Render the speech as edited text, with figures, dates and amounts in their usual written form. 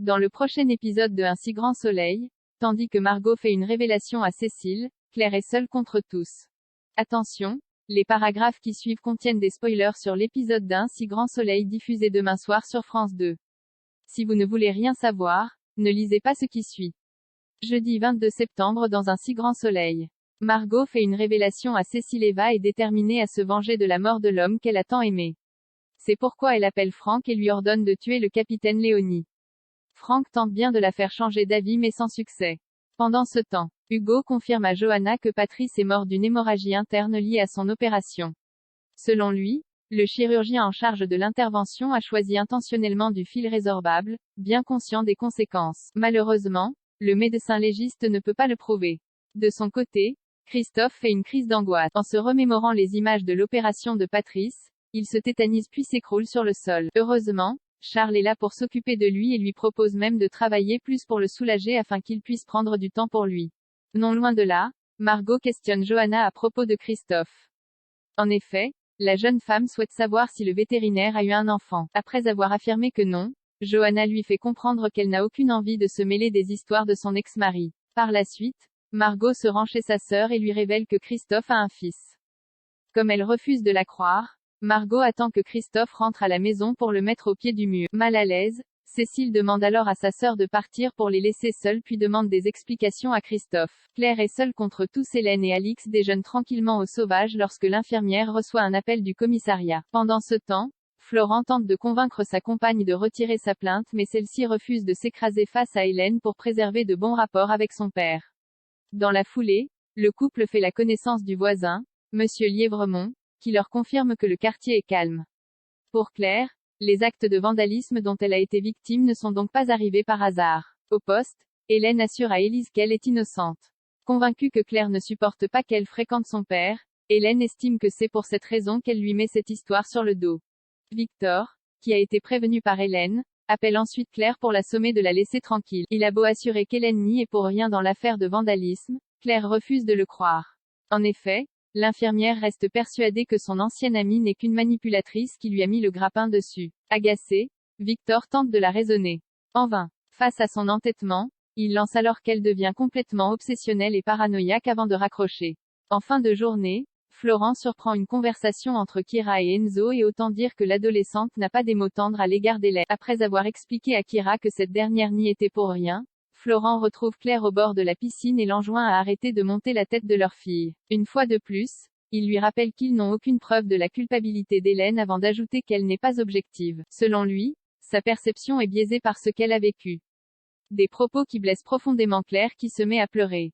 Dans le prochain épisode de Un si grand soleil, tandis que Margot fait une révélation à Cécile, Claire est seule contre tous. Attention, les paragraphes qui suivent contiennent des spoilers sur l'épisode d'Un si grand soleil diffusé demain soir sur France 2. Si vous ne voulez rien savoir, ne lisez pas ce qui suit. Jeudi 22 septembre dans Un si grand soleil. Margot fait une révélation à Cécile. Eva est déterminée à se venger de la mort de l'homme qu'elle a tant aimé. C'est pourquoi elle appelle Franck et lui ordonne de tuer le capitaine Léonie. Franck tente bien de la faire changer d'avis mais sans succès. Pendant ce temps, Hugo confirme à Johanna que Patrice est mort d'une hémorragie interne liée à son opération. Selon lui, le chirurgien en charge de l'intervention a choisi intentionnellement du fil résorbable, bien conscient des conséquences. Malheureusement, le médecin légiste ne peut pas le prouver. De son côté, Christophe fait une crise d'angoisse. En se remémorant les images de l'opération de Patrice, il se tétanise puis s'écroule sur le sol. Heureusement, Charles est là pour s'occuper de lui et lui propose même de travailler plus pour le soulager afin qu'il puisse prendre du temps pour lui. Non loin de là, Margot questionne Johanna à propos de Christophe. En effet, la jeune femme souhaite savoir si le vétérinaire a eu un enfant. Après avoir affirmé que non, Johanna lui fait comprendre qu'elle n'a aucune envie de se mêler des histoires de son ex-mari. Par la suite, Margot se rend chez sa sœur et lui révèle que Christophe a un fils. Comme elle refuse de la croire, Margot attend que Christophe rentre à la maison pour le mettre au pied du mur. Mal à l'aise, Cécile demande alors à sa sœur de partir pour les laisser seuls puis demande des explications à Christophe. Claire est seule contre tous. Hélène et Alix déjeunent tranquillement au sauvage lorsque l'infirmière reçoit un appel du commissariat. Pendant ce temps, Florent tente de convaincre sa compagne de retirer sa plainte mais celle-ci refuse de s'écraser face à Hélène pour préserver de bons rapports avec son père. Dans la foulée, le couple fait la connaissance du voisin, Monsieur Lièvremont, qui leur confirme que le quartier est calme. Pour Claire, les actes de vandalisme dont elle a été victime ne sont donc pas arrivés par hasard. Au poste, Hélène assure à Élise qu'elle est innocente. Convaincue que Claire ne supporte pas qu'elle fréquente son père, Hélène estime que c'est pour cette raison qu'elle lui met cette histoire sur le dos. Victor, qui a été prévenu par Hélène, appelle ensuite Claire pour la sommer de la laisser tranquille. Il a beau assurer qu'Hélène n'y est pour rien dans l'affaire de vandalisme, Claire refuse de le croire. En effet, l'infirmière reste persuadée que son ancienne amie n'est qu'une manipulatrice qui lui a mis le grappin dessus. Agacé, Victor tente de la raisonner. En vain. Face à son entêtement, il lance alors qu'elle devient complètement obsessionnelle et paranoïaque avant de raccrocher. En fin de journée, Florent surprend une conversation entre Kira et Enzo et autant dire que l'adolescente n'a pas des mots tendres à l'égard d'Hélène. Après avoir expliqué à Kira que cette dernière n'y était pour rien, Florent retrouve Claire au bord de la piscine et l'enjoint à arrêter de monter la tête de leur fille. Une fois de plus, il lui rappelle qu'ils n'ont aucune preuve de la culpabilité d'Hélène avant d'ajouter qu'elle n'est pas objective. Selon lui, sa perception est biaisée par ce qu'elle a vécu. Des propos qui blessent profondément Claire qui se met à pleurer.